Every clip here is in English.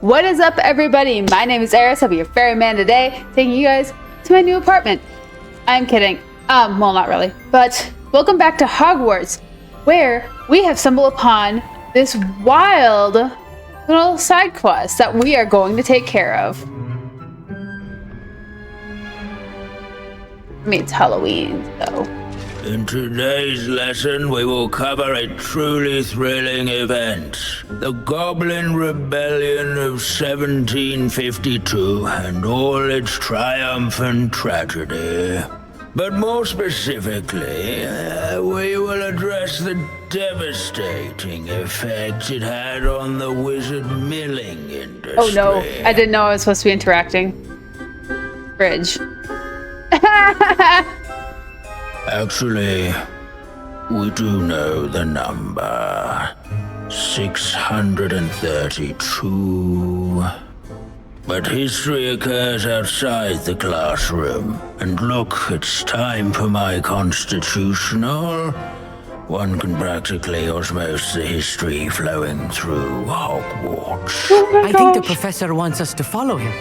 What is up, everybody? My name is Eriss. I'll be your ferryman today, taking you guys to my new apartment. I'm kidding. Well, not really. But welcome back to Hogwarts, where we have stumbled upon this wild little side quest that we are going to take care of. I mean, it's Halloween, so. In today's lesson, we will cover a truly thrilling event. The Goblin Rebellion of 1752 and all its triumph and tragedy. But more specifically, we will address the devastating effect it had on the wizard milling industry. Oh no, I didn't know I was supposed to be interacting. Bridge. Actually, we do know the number. 632. But history occurs outside the classroom. And look, it's time for my constitutional. One can practically osmose the history flowing through Hogwarts. I think the professor wants us to follow him.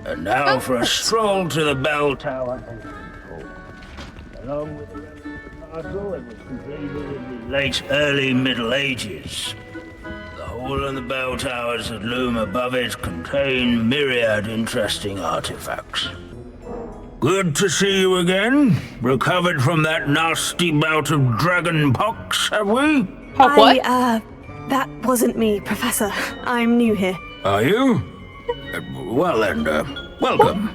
And now for a stroll to the bell tower. Along with the rest of the castle, it was completed in the late early Middle Ages. The hall and the bell towers that loom above it contain myriad interesting artifacts. Good to see you again. Recovered from that nasty bout of dragon pox, have we? Oh, what? That wasn't me, Professor. I'm new here. Are you? Well then, welcome.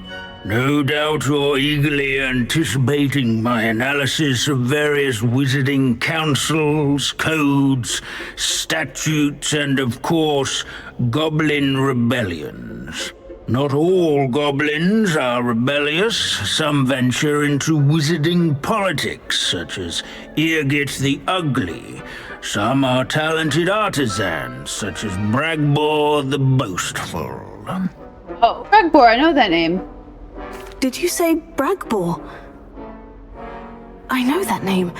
No doubt you're eagerly anticipating my analysis of various wizarding councils, codes, statutes, and of course, goblin rebellions. Not all goblins are rebellious. Some venture into wizarding politics, such as Eargit the Ugly. Some are talented artisans, such as Bragbor the Boastful. Oh, Bragbor, I know that name. Did you say Bragbor? I know that name.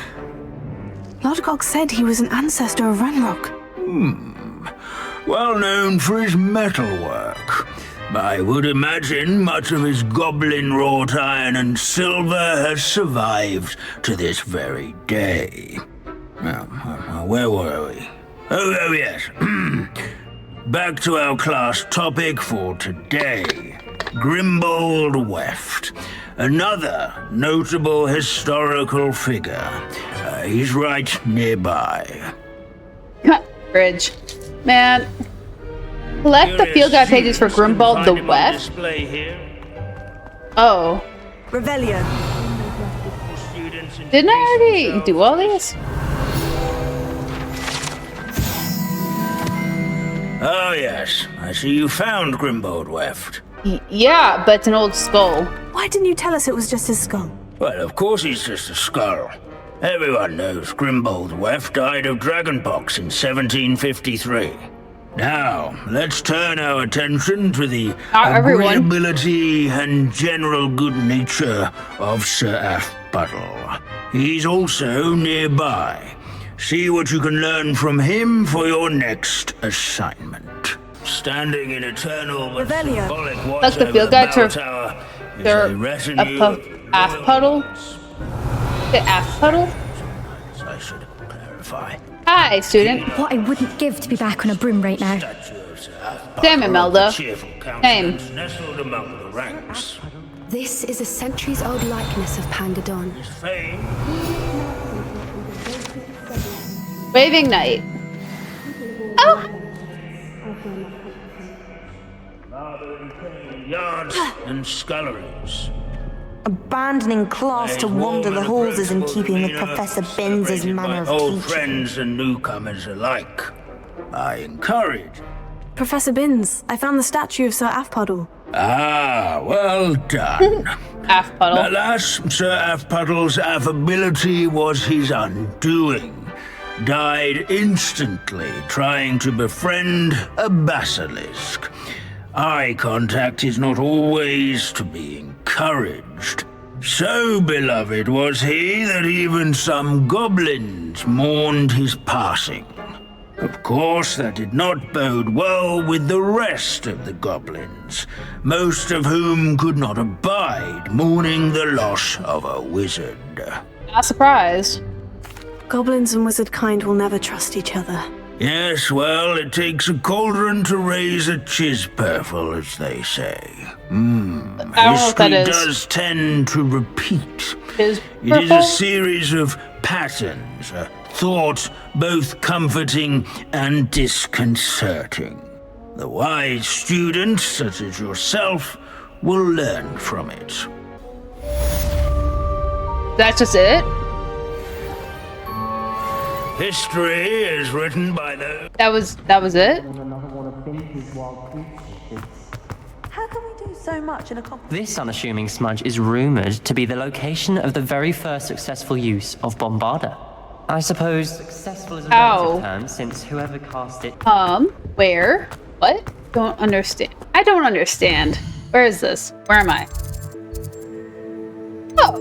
Lodgok said he was an ancestor of Ranrock. Well known for his metalwork. I would imagine much of his goblin wrought iron and silver has survived to this very day. Now, where were we? Oh yes. Back to our class topic for today. Grimbold Weft. Another notable historical figure. He's right nearby. Bridge. Man. Collect the field guide pages for Grimbold the Weft. Oh. Revelio. Didn't I already do all these? Oh yes, I see you found Grimbold Weft. Yeah, but it's an old skull. Why didn't you tell us it was just his skull? Well, of course he's just a skull. Everyone knows Grimbold Weft died of dragonpox in 1753. Now, let's turn our attention to the agreeability and general good nature of Sir Aphpuddle. He's also nearby. See what you can learn from him for your next assignment. Standing in eternal but symbolic watch that's the field guide to their Aphpuddle. The Aphpuddle? I should clarify. Hi, student. What I wouldn't give to be back on a broom right now. Damn it, Melda. Name. Nestled among the ranks. This is a centuries-old likeness of Pangadon. His fame. Waving Knight. Oh! Yards and sculleries. Abandoning class to wander the halls is in keeping with Professor Binns' manner of old teaching. friends and newcomers alike. I encourage. Professor Binns, I found the statue of Sir Aphpuddle. Ah, well done. Aphpuddle. Alas, Sir Aphpuddle's affability was his undoing. Died instantly trying to befriend a basilisk. Eye contact is not always to be encouraged. So beloved was he that even some goblins mourned his passing. Of course, that did not bode well with the rest of the goblins, most of whom could not abide mourning the loss of a wizard. Not surprised. Goblins and wizard kind will never trust each other. Yes, well, it takes a cauldron to raise a chisperful, as they say. I don't know what that History is. does tend to repeat. Is It is a series of patterns, a thought both comforting and disconcerting. The wise student, such as yourself, will learn from it. that's just it? History is written by those. That was it? How can we do so much in a This unassuming smudge is rumored to be the location of the very first successful use of Bombarda. I suppose successful is a relative term, since whoever cast it... Where? What? Don't understand. I don't understand. Where is this? Where am I? Oh.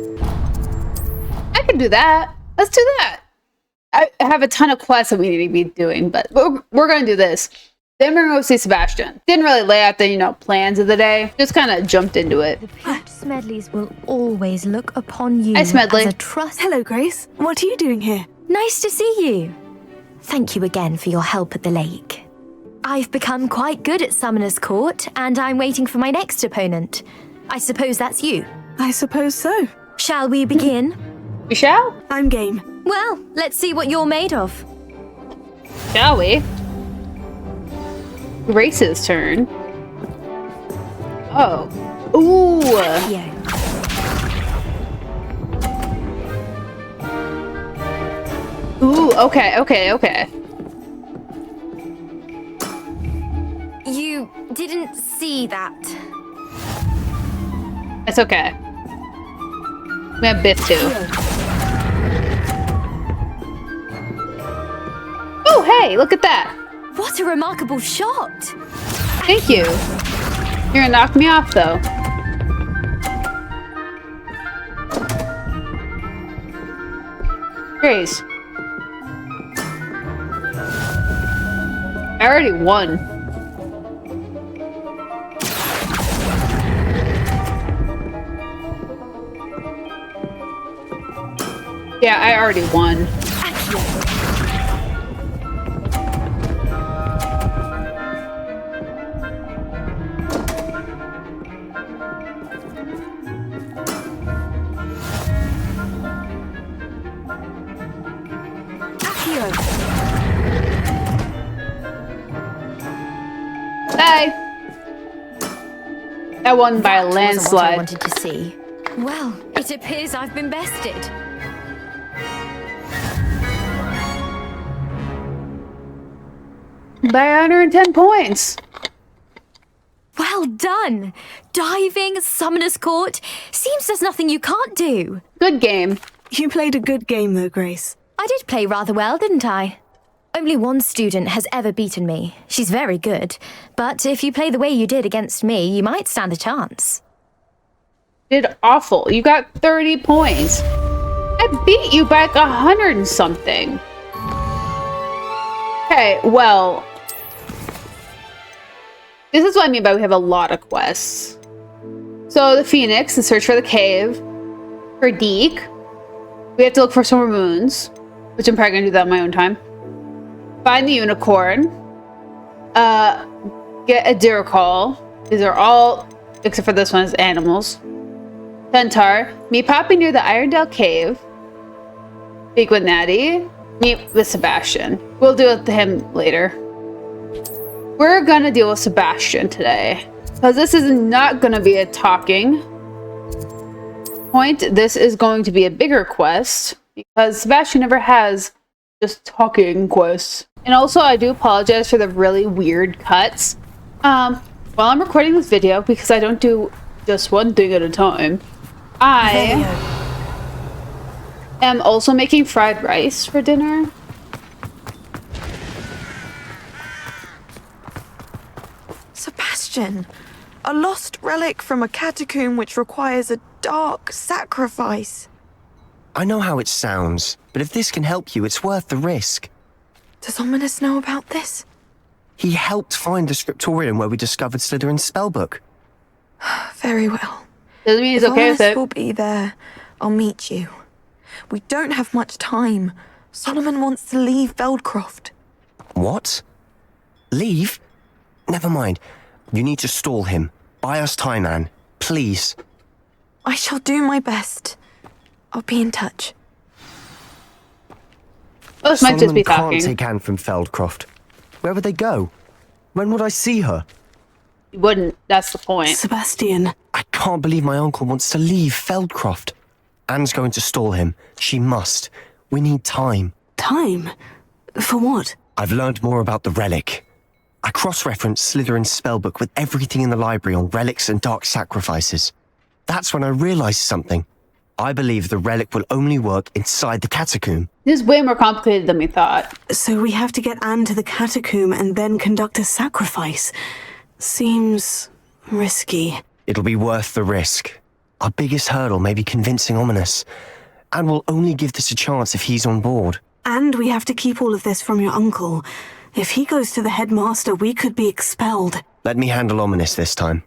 I can do that. Let's do that. I have a ton of quests that we need to be doing, but we're going to do this. Then we're going to go see Sebastian. Didn't really lay out the, plans of the day. Just kind of jumped into it. The Pink Smedleys will always look upon you Hi, Smedley. as a trust. Hello, Grace. What are you doing here? Nice to see you. Thank you again for your help at the lake. I've become quite good at Summoner's Court, and I'm waiting for my next opponent. I suppose that's you. I suppose so. Shall we begin? We shall? I'm game. Well, let's see what you're made of. Shall we? Grace's turn. Oh. Ooh. Yeah. Ooh, okay. You didn't see that. It's okay. We have Biff too. Oh, hey, look at that. What a remarkable shot! Thank you. You're gonna knock me off, though. Grace. I already won. Yeah, I already won. Hey! I won by a Wasn't what I landslide. wanted to see. Well, it appears I've been bested. By 110 points. Well done! Diving, Summoner's Court. Seems there's nothing you can't do. Good game. You played a good game, though, Grace. I did play rather well, didn't I? Only one student has ever beaten me. She's very good. But if you play the way you did against me, you might stand a chance. Did awful. You got 30 points. I beat you by like 100 and something. Okay, well. This is what I mean by we have a lot of quests. So the Phoenix, the search for the cave. For Deke, we have to look for some moons, which I'm probably gonna do that on my own time. Find the unicorn. Get a Diricol. These are all, except for this one, is animals. Centaur. Meet Poppy near the Irondale Cave. Speak with Natty. Meet with Sebastian. We'll deal with him later. We're gonna deal with Sebastian today. Because this is not gonna be a talking point. This is going to be a bigger quest. Because Sebastian never has just talking quests. And also, I do apologize for the really weird cuts. While I'm recording this video, because I don't do just one thing at a time, I am also making fried rice for dinner. Sebastian, a lost relic from a catacomb which requires a dark sacrifice. I know how it sounds, but if this can help you, it's worth the risk. Does Ominous know about this? He helped find the scriptorium where we discovered Slytherin's spellbook. Very well. Doesn't mean he's If okay with Ominous it. will be there, I'll meet you. We don't have much time. Solomon wants to leave Veldcroft. What? Leave? Never mind. You need to stall him. Buy us time, Anne. Please. I shall do my best. I'll be in touch. Oh, this might just be Solomon talking. can't take Anne from Feldcroft. Where would they go? When would I see her? You wouldn't. That's the point. Sebastian, I can't believe my uncle wants to leave Feldcroft. Anne's going to stall him. She must. We need time. time? For what? I've learned more about the relic. I cross-referenced Slytherin's spellbook with everything in the library on relics and dark sacrifices. That's when I realized something. I believe the relic will only work inside the catacomb. This is way more complicated than we thought. So we have to get Anne to the catacomb and then conduct a sacrifice. Seems risky. It'll be worth the risk. Our biggest hurdle may be convincing Ominous, and we'll only give this a chance if he's on board. And we have to keep all of this from your uncle. If he goes to the headmaster, we could be expelled. Let me handle Ominous this time.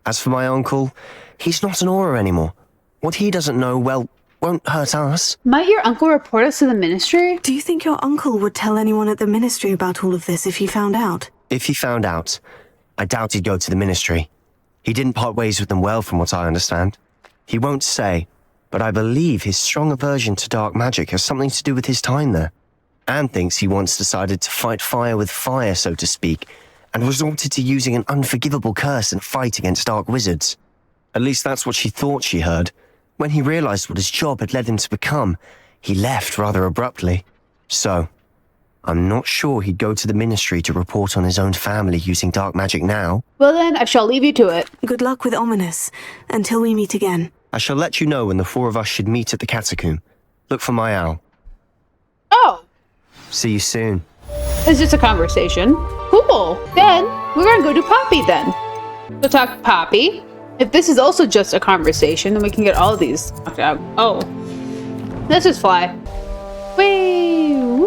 As for my uncle, he's not an Auror anymore. What he doesn't know, well, won't hurt us. Might your uncle report us to the ministry? Do you think your uncle would tell anyone at the ministry about all of this if he found out? If he found out, I doubt he'd go to the ministry. He didn't part ways with them well, from what I understand. He won't say, but I believe his strong aversion to dark magic has something to do with his time there. Anne thinks he once decided to fight fire with fire, so to speak, and resorted to using an unforgivable curse in a fight against dark wizards. At least that's what she thought she heard. When he realized what his job had led him to become, he left rather abruptly. So, I'm not sure he'd go to the ministry to report on his own family using dark magic now. Well then, I shall leave you to it. Good luck with Ominous, until we meet again. I shall let you know when the four of us should meet at the catacomb. Look for my owl. Oh, See you soon. it's just a conversation. Cool. Then, we're gonna go to Poppy then. Go talk to Poppy. If this is also just a conversation, then we can get all of these knocked out. Oh. Let's just fly. Woo!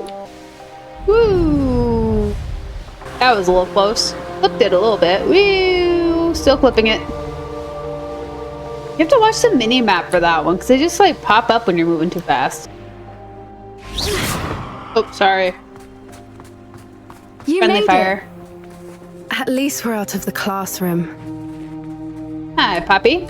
Woo! That was a little close. Clipped it a little bit. Woo! Still clipping it. You have to watch the mini-map for that one, because they just like pop up when you're moving too fast. Oh, sorry. You Friendly made fire. it. At least we're out of the classroom. Hi, Poppy.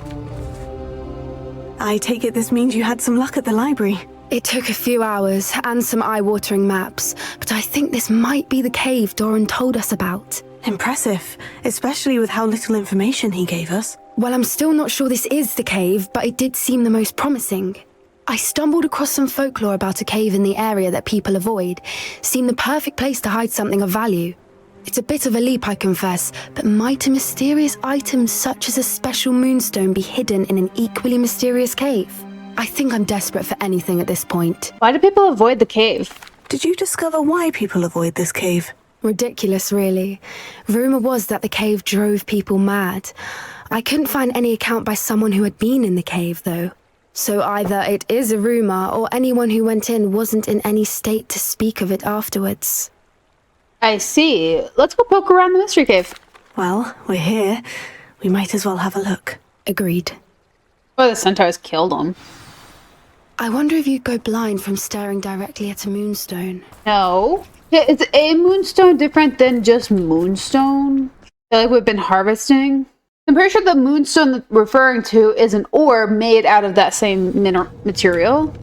I take it this means you had some luck at the library. It took a few hours and some eye-watering maps, but I think this might be the cave Doran told us about. Impressive, especially with how little information he gave us. Well, I'm still not sure this is the cave, but it did seem the most promising. I stumbled across some folklore about a cave in the area that people avoid. Seemed the perfect place to hide something of value. It's a bit of a leap, I confess, but might a mysterious item such as a special moonstone be hidden in an equally mysterious cave? I think I'm desperate for anything at this point. Why do people avoid the cave? Did you discover why people avoid this cave? Ridiculous, really. Rumor was that the cave drove people mad. I couldn't find any account by someone who had been in the cave, though. So either it is a rumor, or anyone who went in wasn't in any state to speak of it afterwards. I see. Let's go poke around the mystery cave. Well, we're here. We might as well have a look. Agreed. Oh, the centaurs killed him. I wonder if you'd go blind from staring directly at a moonstone. No. Yeah, is a moonstone different than just moonstone? Like we've been harvesting? I'm pretty sure the moonstone that we're referring to is an ore made out of that same material.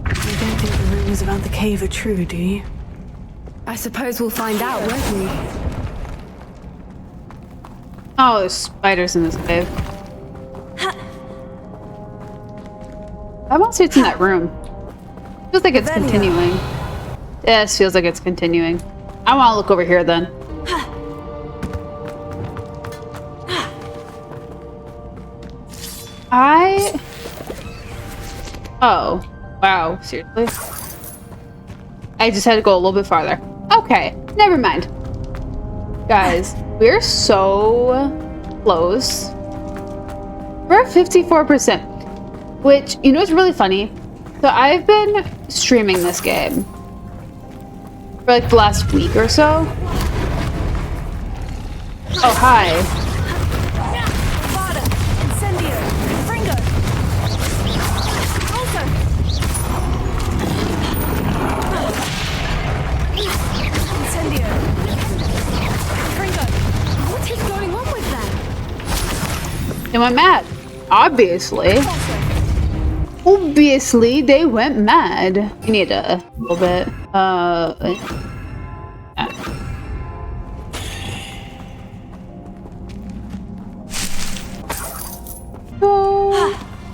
You don't think the rumors about the cave are true, do you? I suppose we'll find out, won't we? Oh, there's spiders in this cave. I want to see what's in that room. Feels like it's continuing. Yes, feels like it's continuing. I want to look over here then. Oh, wow, seriously? I just had to go a little bit farther. Okay, never mind. Guys, we're so close. We're at 54%, which, you know what's really funny? So I've been streaming this game for like the last week or so. Oh, hi. What is going on with them? They went mad. Obviously. Obviously, they went mad. We need a little bit. Oh.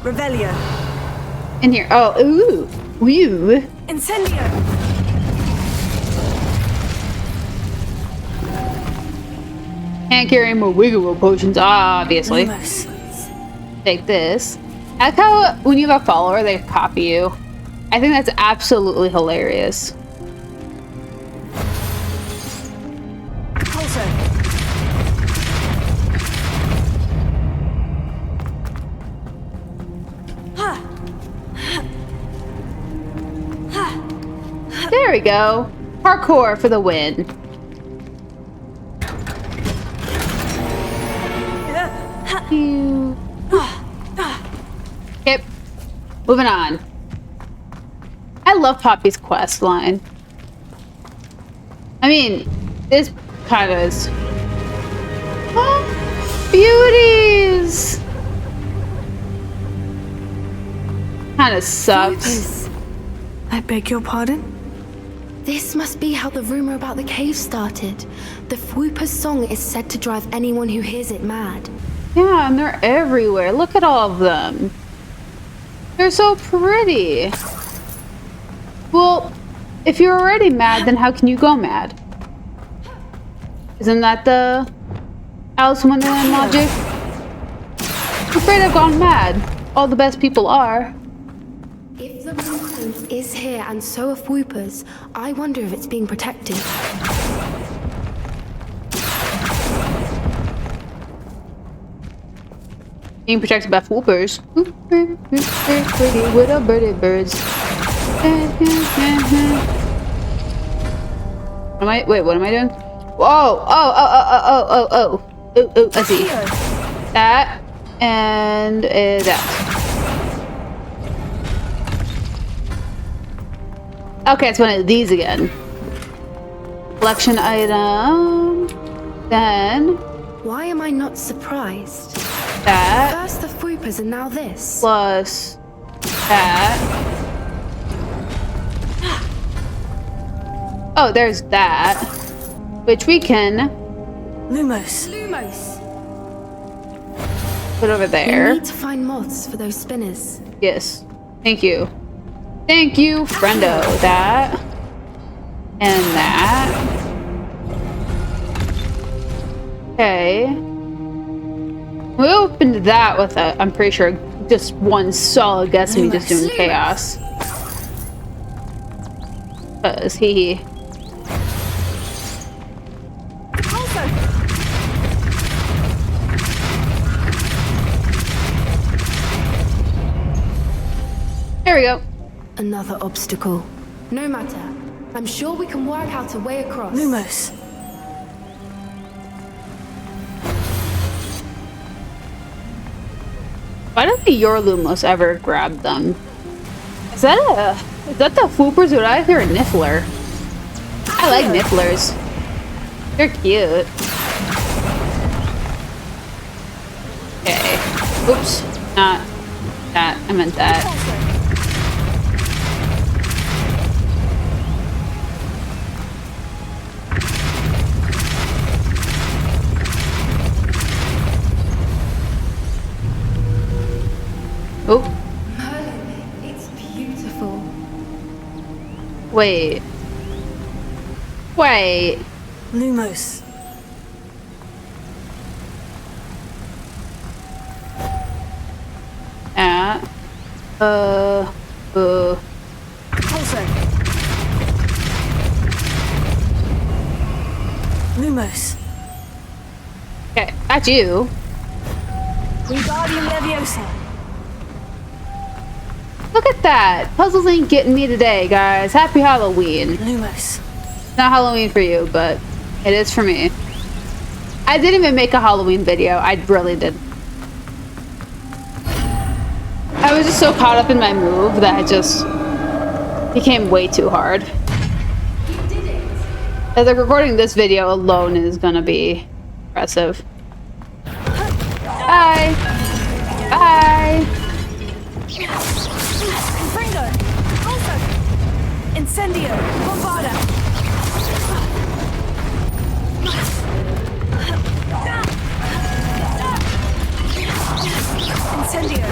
Revelio. In here. Oh, ooh. Ooh. Incendio. Can't carry more wiggle roll potions, obviously. Lumos. Take this. I like how when you have a follower, they copy you. I think that's absolutely hilarious. Pulsar. There we go. Parkour for the win. Yep. Moving on. I love Poppy's quest line. I mean, this kind of is. Oh, beauties! Kind of sucks. I beg your pardon? This must be how the rumor about the cave started. The Fwooper's song is said to drive anyone who hears it mad. Yeah, and they're everywhere. Look at all of them. They're so pretty. Well, if you're already mad, then how can you go mad? Isn't that the Alice in Wonderland logic? I'm afraid I've gone mad. All the best people are. If the moon is here and so are Fwoopers, I wonder if it's being protected. Being protected by Fwoopers. Pretty little birdie birds. Wait, what am I doing? Whoa! Oh, I see. That and that. Okay, it's one of these again. Collection item. Then. Why am I not surprised? That. First the Fwoopers and now this. Plus that. Oh, there's that. Which we can Lumos. put over We there. need to find moths for those spinners. Yes. Thank you. Thank you, friendo. That. And that. Okay. We opened that with a, I'm pretty sure, just one solid guess of me just doing chaos. Cause he. There we go. Another obstacle. No matter. I'm sure we can work out a way across. Lumos. Why don't the Your Lumos ever grab them? Is that the Fwoopers or did I hear a Niffler? I like Nifflers. They're cute. Okay. Oops. Not that. I meant that. Oh. It's beautiful. Wait. Lumos. Pulsar. Lumos. Okay, that's you. Wingardium Leviosa. Look at that. Puzzles ain't getting me today, guys. Happy Halloween. Lumos. Not Halloween for you, but it is for me. I didn't even make a Halloween video. I really did. I was just so caught up in my move that it just became way too hard. As like recording this video alone is gonna be impressive. Bye. Bye. Confringo! Also! Incendio! Bombarda! Incendio!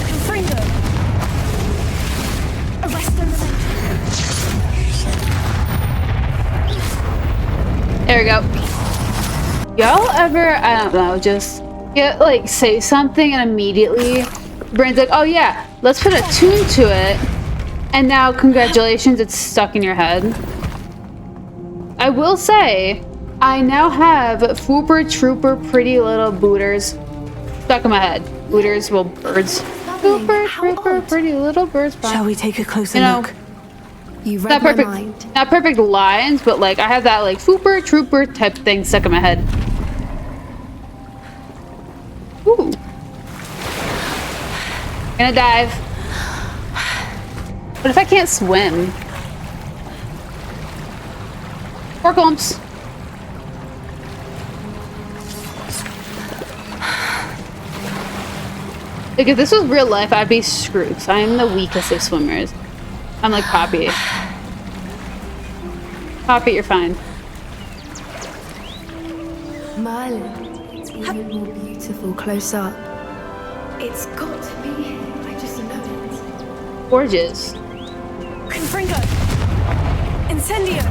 Confringo! Arresto Memento! There we go. Y'all ever, I don't know, just get like say something and immediately brain's like, oh yeah, let's put a tune to it, and now congratulations, it's stuck in your head. I will say, I now have Fooper Trooper Pretty Little Booters stuck in my head. Booters, well, birds. Fooper Trooper Pretty Little Birds. Shall we take a closer look? You read Not my perfect, mind. not perfect lines, but like I have that like Fooper Trooper type thing stuck in my head. Ooh. Gonna dive. What if I can't swim? Four clumps. Like if this was real life, I'd be screwed. So I am the weakest of swimmers. I'm like Poppy. Poppy, you're fine. Merlin, it's even more beautiful close up. It's got to be here. I just know it. Gorgeous. Confringo! Incendio!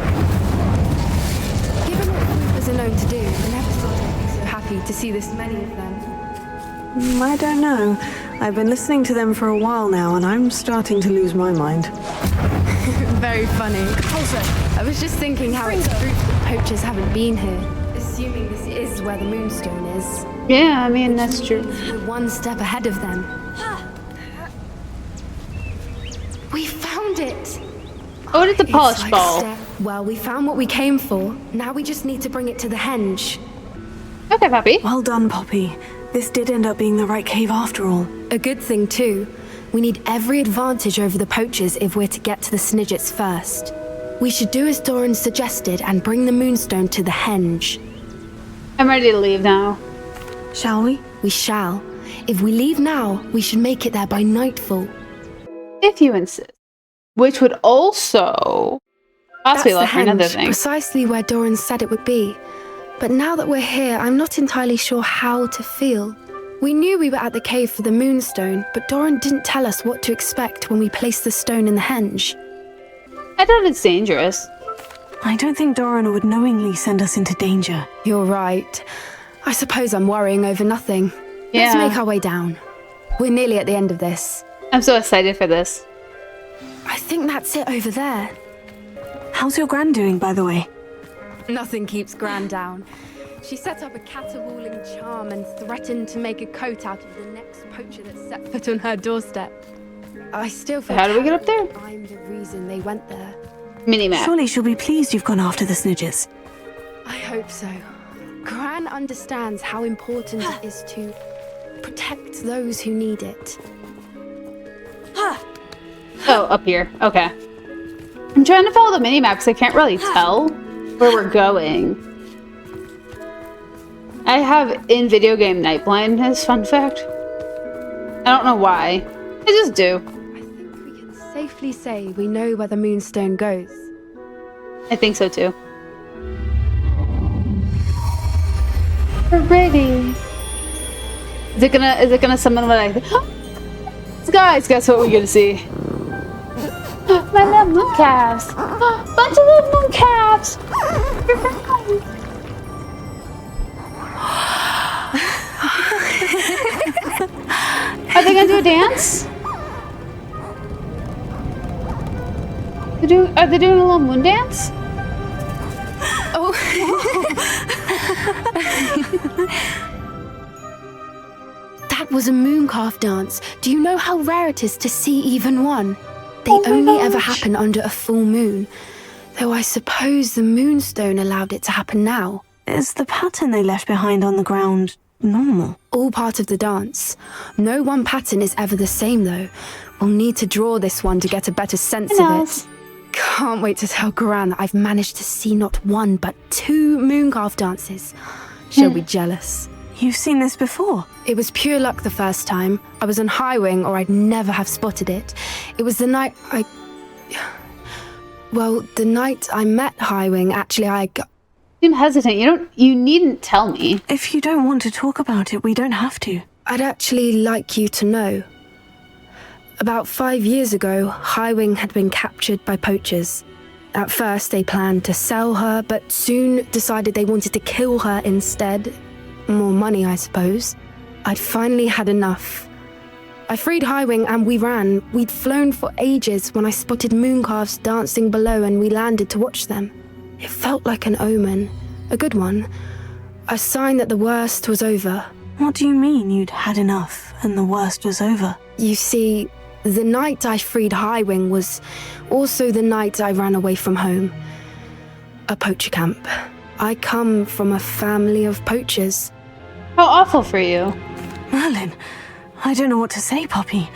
Given what Hoopers are known to do, I never thought I'd be so happy to see this many of them. I don't know. I've been listening to them for a while now, and I'm starting to lose my mind. Very funny. Also, I was just thinking how it's true that poachers haven't been here, assuming this is where the Moonstone is. Yeah, I mean, that's true. We're one step ahead of them. We found it! Oh, it's a It's polish like ball. Well, we found what we came for. Now we just need to bring it to the henge. Okay, Poppy. Well done, Poppy. This did end up being the right cave after all. A good thing, too. We need every advantage over the poachers if we're to get to the Snidgets first. We should do as Doran suggested and bring the Moonstone to the henge. I'm ready to leave now. Shall we? We shall. If we leave now, we should make it there by nightfall. If you insist. Which would also possibly That's allow for another henge, thing. precisely where Doran said it would be. But now that we're here, I'm not entirely sure how to feel. We knew we were at the cave for the Moonstone, but Doran didn't tell us what to expect when we placed the stone in the henge. I doubt it's dangerous. I don't think Doran would knowingly send us into danger. You're right. I suppose I'm worrying over nothing. Yeah. Let's make our way down. We're nearly at the end of this. I'm so excited for this. I think that's it over there. How's your gran doing, by the way? Nothing keeps Gran down. She set up a caterwauling charm and threatened to make a coat out of the next poacher that set foot on her doorstep. I still feel How do we get up there? I'm the reason they went there. Minimap. Surely she'll be pleased you've gone after the Snidgets. I hope so. Gran understands how important it is to protect those who need it. Oh, up here. Okay. I'm trying to follow the minimap because I can't really tell where we're going. I have in video game night blindness, fun fact. I don't know why. I just do. I think we can safely say we know where the Moonstone goes. I think so too. We're ready. Is it gonna summon what I guys, guess what we're gonna see? My little moon calves. Bunch of little moon calves. Are they gonna do a dance? Are they doing a little moon dance? Oh. was a mooncalf dance. Do you know how rare it is to see even one? They only ever happen under a full moon. Though I suppose the moonstone allowed it to happen now. Is the pattern they left behind on the ground normal? All part of the dance. No one pattern is ever the same, though. We'll need to draw this one to get a better sense of it. Can't wait to tell Gran that I've managed to see not one, but 2 mooncalf dances. She'll be jealous. You've seen this before? It was pure luck the first time. I was on Highwing, or I'd never have spotted it. It was the night the night I met Highwing, actually, I'm hesitant. You needn't tell me. If you don't want to talk about it, we don't have to. I'd actually like you to know. About 5 years ago, Highwing had been captured by poachers. At first, they planned to sell her, but soon decided they wanted to kill her instead. More money, I suppose. I'd finally had enough. I freed Highwing and we ran. We'd flown for ages when I spotted mooncalves dancing below and we landed to watch them. It felt like an omen. A good one. A sign that the worst was over. What do you mean you'd had enough and the worst was over? You see, the night I freed Highwing was also the night I ran away from home. A poacher camp. I come from a family of poachers. How awful for you. Merlin, I don't know what to say, Poppy.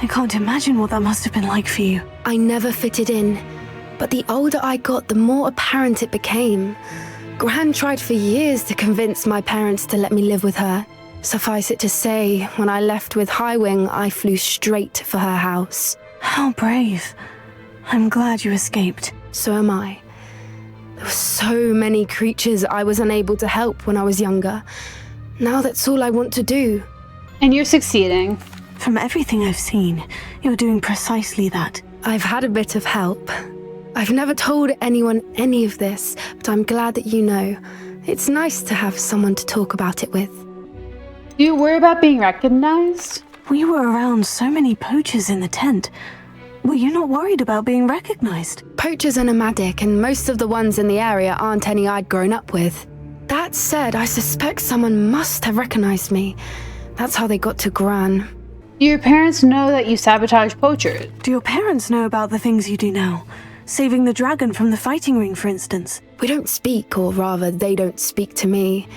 I can't imagine what that must have been like for you. I never fitted in, but the older I got, the more apparent it became. Gran tried for years to convince my parents to let me live with her. Suffice it to say, when I left with Highwing, I flew straight for her house. How brave. I'm glad you escaped. So am I. There were so many creatures I was unable to help when I was younger. Now that's all I want to do. And you're succeeding. From everything I've seen, you're doing precisely that. I've had a bit of help. I've never told anyone any of this, but I'm glad that you know. It's nice to have someone to talk about it with. Do you worry about being recognized? We were around so many poachers in the tent. Were you not worried about being recognized? Poachers are nomadic, and most of the ones in the area aren't any I'd grown up with. That said, I suspect someone must have recognized me. That's how they got to Gran. Do your parents know that you sabotage poachers? Do your parents know about the things you do now? Saving the dragon from the fighting ring, for instance. We don't speak, or rather, they don't speak to me.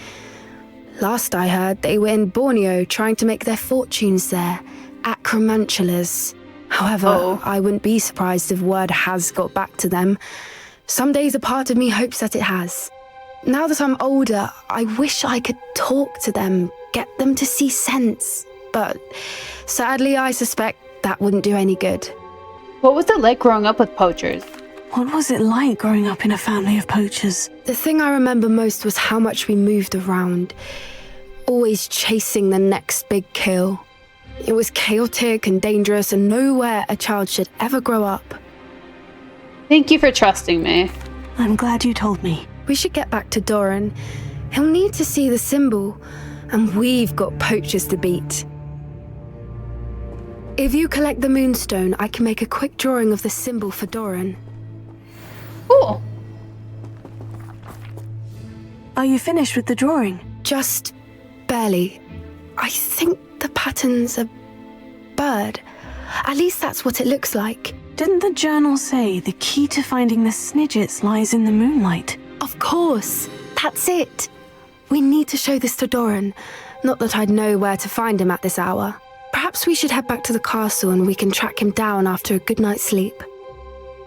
Last I heard, they were in Borneo trying to make their fortunes there, acromantulas. However, I wouldn't be surprised if word has got back to them. Some days a part of me hopes that it has. Now that I'm older, I wish I could talk to them, get them to see sense. But sadly, I suspect that wouldn't do any good. What was it like growing up with poachers? What was it like growing up in a family of poachers? The thing I remember most was how much we moved around, always chasing the next big kill. It was chaotic and dangerous, and nowhere a child should ever grow up. Thank you for trusting me. I'm glad you told me. We should get back to Doran. He'll need to see the symbol, and we've got poachers to beat. If you collect the moonstone, I can make a quick drawing of the symbol for Doran. Cool. Are you finished with the drawing? Just barely. I think the pattern's a bird. At least that's what it looks like. Didn't the journal say the key to finding the Snidgets lies in the moonlight? Of course. That's it. We need to show this to Doran. Not that I'd know where to find him at this hour. Perhaps we should head back to the castle and we can track him down after a good night's sleep.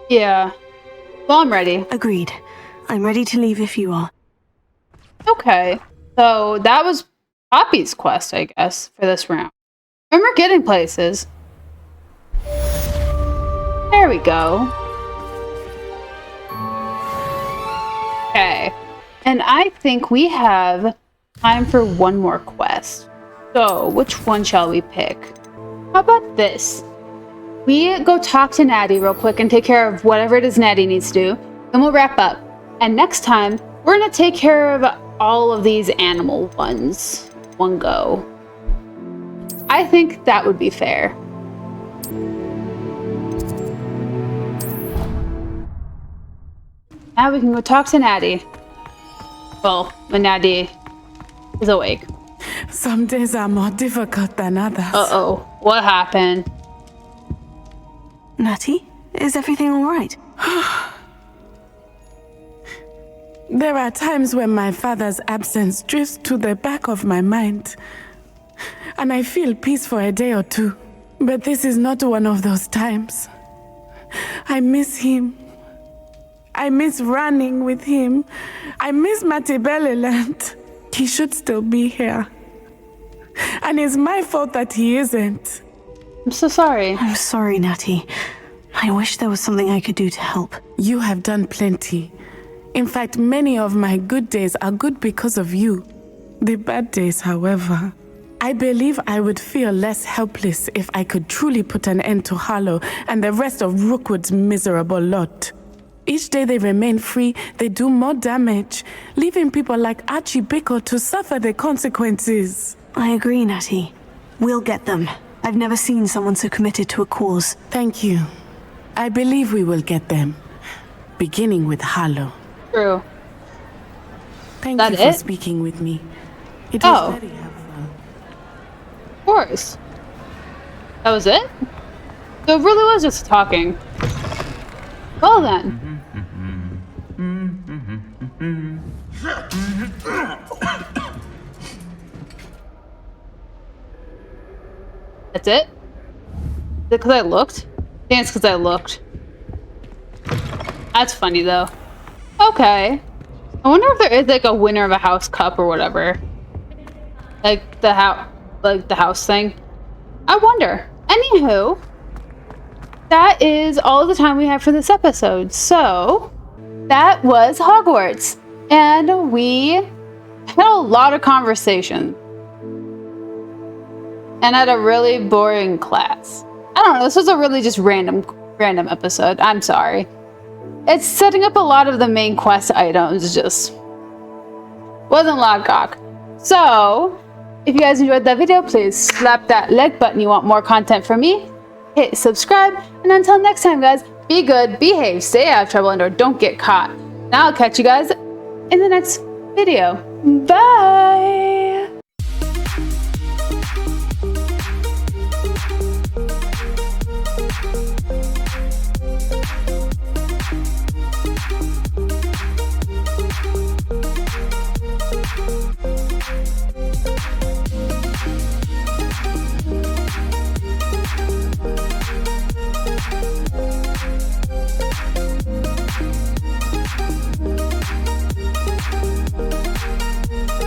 Yeah. Well, I'm ready. Agreed. I'm ready to leave if you are. Okay. So that was Poppy's quest, I guess, for this round. And we're getting places. There we go. Okay. And I think we have time for one more quest. So, which one shall we pick? How about this? We go talk to Natty real quick and take care of whatever it is Natty needs to do. Then we'll wrap up. And next time, we're going to take care of all of these animal ones. One go. I think that would be fair. Now we can go talk to Natty. Well, when Natty is awake. Some days are more difficult than others. Uh-oh. What happened? Natty, is everything all right? There are times when my father's absence drifts to the back of my mind, and I feel peace for a day or two. But this is not one of those times. I miss him. I miss running with him. I miss Matibeleland. He should still be here. And it's my fault that he isn't. I'm so sorry. I'm sorry, Natty. I wish there was something I could do to help. You have done plenty. In fact, many of my good days are good because of you. The bad days, however, I believe I would feel less helpless if I could truly put an end to Harlow and the rest of Rookwood's miserable lot. Each day they remain free, they do more damage, leaving people like Archie Bickle to suffer the consequences. I agree, Natty. We'll get them. I've never seen someone so committed to a cause. Thank you. I believe we will get them, beginning with Harlow. True. Thank That you for it? speaking with me. It was very helpful. Of course. That was it? So it really was just talking. Well then. That's it? Is it because I looked? I think it's because I looked. That's funny though. Okay. I wonder if there is like a winner of a house cup or whatever. Like the house thing. I wonder. Anywho, that is all the time we have for this episode. So that was Hogwarts. And we had a lot of conversation. And had a really boring class. I don't know, this was a really just random episode. I'm sorry. It's setting up a lot of the main quest items, just wasn't a lot of cock. So, if you guys enjoyed that video, please slap that like button. You want more content from me? Hit subscribe, and until next time, guys, be good, behave, stay out of trouble, and don't get caught. Now I'll catch you guys in the next video. Bye!